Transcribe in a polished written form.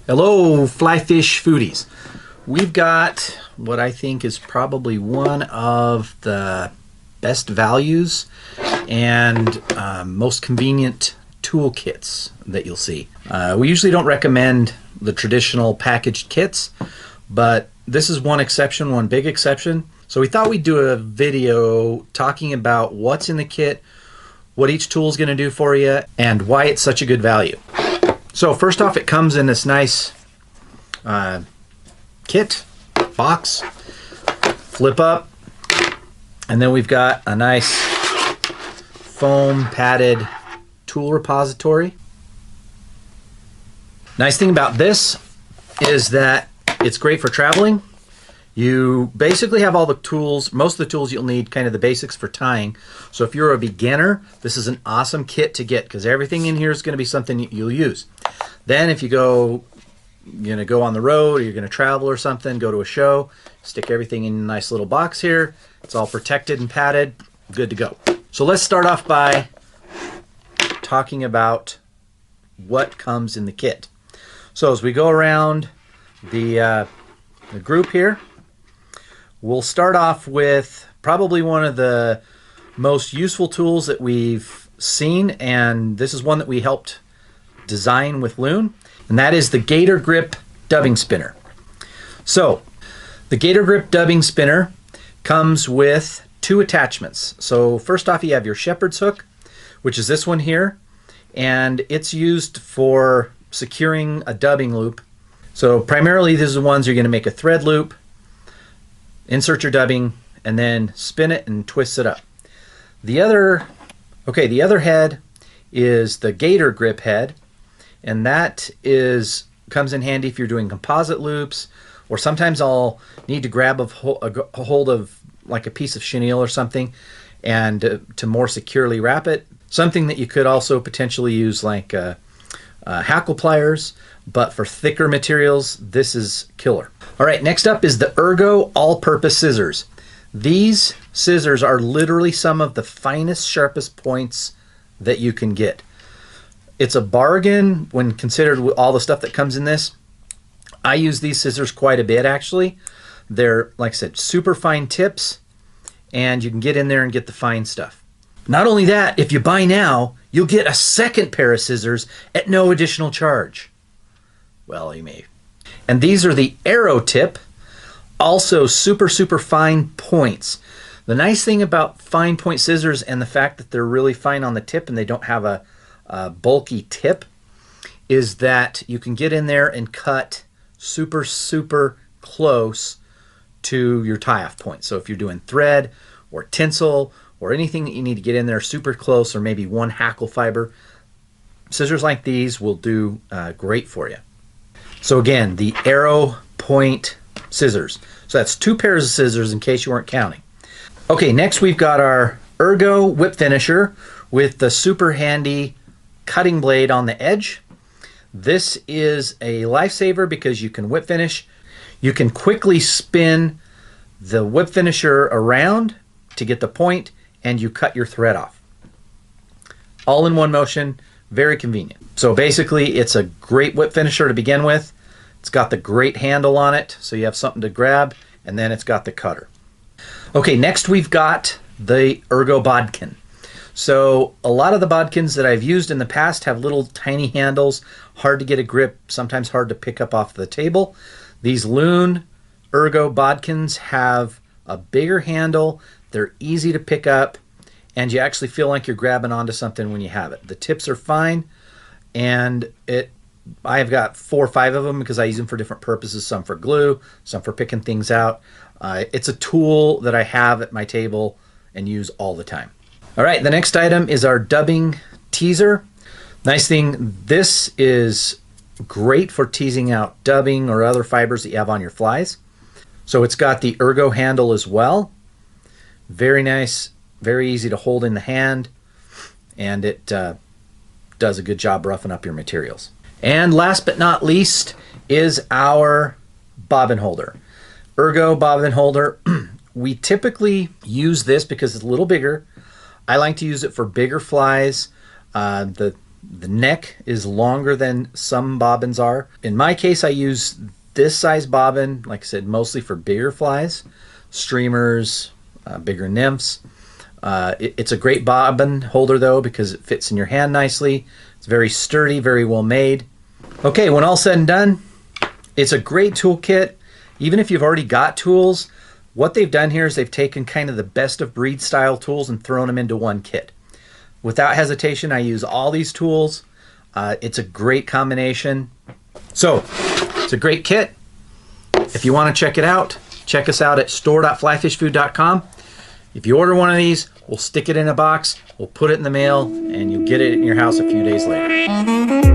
Hello, fly fish foodies. We've got what I think is probably one of the best values and most convenient toolkits that you'll see. We usually don't recommend the traditional packaged kits, but this is one exception, one big exception. So we thought we'd do a video talking about what's in the kit, what each tool is going to do for you, and why it's such a good value. So first off, it comes in this nice kit box, flip up, and then we've got a nice foam padded tool repository. Nice thing about this is that it's great for traveling. You basically have all the tools, most of the tools you'll need, kind of the basics for tying. So if you're a beginner, this is an awesome kit to get because everything in here is going to be something you'll use. Then if you're going to go on the road or you're going to travel or something, go to a show, stick everything in a nice little box here. It's all protected and padded, good to go. So let's start off by talking about what comes in the kit. So as we go around the group here, we'll start off with probably one of the most useful tools that we've seen, and this is one that we helped design with Loon, and that is the Gator Grip dubbing spinner. So the Gator Grip dubbing spinner comes with two attachments. So first off, you have your shepherd's hook, which is this one here, and it's used for securing a dubbing loop. So primarily these are the ones you're going to make a thread loop, insert your dubbing, and then spin it and twist it up. The other head is the Gator Grip head, and that comes in handy if you're doing composite loops, or sometimes I'll need to grab a hold of like a piece of chenille or something and to more securely wrap it. Something that you could also potentially use like hackle pliers, but for thicker materials, this is killer. All right, next up is the Ergo all-purpose scissors. These scissors are literally some of the finest, sharpest points that you can get. It's a bargain when considered with all the stuff that comes in this. I use these scissors quite a bit, actually. They're, like I said, super fine tips, and you can get in there and get the fine stuff. Not only that, if you buy now, you'll get a second pair of scissors at no additional charge. Well, you may. And these are the Arrow tip, also super, super fine points. The nice thing about fine point scissors and the fact that they're really fine on the tip and they don't have a bulky tip is that you can get in there and cut super, super close to your tie-off point. So if you're doing thread or tinsel or anything that you need to get in there super close, or maybe one hackle fiber, scissors like these will do great for you. So again, the Arrow point scissors. So that's two pairs of scissors in case you weren't counting. Okay, next we've got our Ergo whip finisher with the super handy cutting blade on the edge. This is a lifesaver because you can whip finish. You can quickly spin the whip finisher around to get the point, and you cut your thread off. All in one motion, very convenient. So basically it's a great whip finisher to begin with. It's got the great handle on it, so you have something to grab, and then it's got the cutter. Okay, next we've got the Ergo bodkin. So a lot of the bodkins that I've used in the past have little tiny handles, hard to get a grip, sometimes hard to pick up off the table. These Loon Ergo bodkins have a bigger handle, they're easy to pick up, and you actually feel like you're grabbing onto something when you have it. The tips are fine, and I've got 4 or 5 of them because I use them for different purposes, some for glue, some for picking things out. It's a tool that I have at my table and use all the time. All right, the next item is our dubbing teaser. Nice thing, this is great for teasing out dubbing or other fibers that you have on your flies. So it's got the Ergo handle as well. Very nice, very easy to hold in the hand, and it does a good job roughing up your materials. And last but not least is our bobbin holder. Ergo bobbin holder, We typically use this because it's a little bigger. I like to use it for bigger flies. The neck is longer than some bobbins are. In my case, I use this size bobbin, like I said, mostly for bigger flies, streamers, bigger nymphs. It's a great bobbin holder though because it fits in your hand nicely. It's very sturdy, very well made. Okay, when all said and done, it's a great toolkit. Even if you've already got tools, what they've done here is they've taken kind of the best of breed style tools and thrown them into one kit. Without hesitation, I use all these tools. It's a great combination. So, it's a great kit. If you want to check it out, check us out at store.flyfishfood.com. If you order one of these, we'll stick it in a box, we'll put it in the mail, and you'll get it in your house a few days later.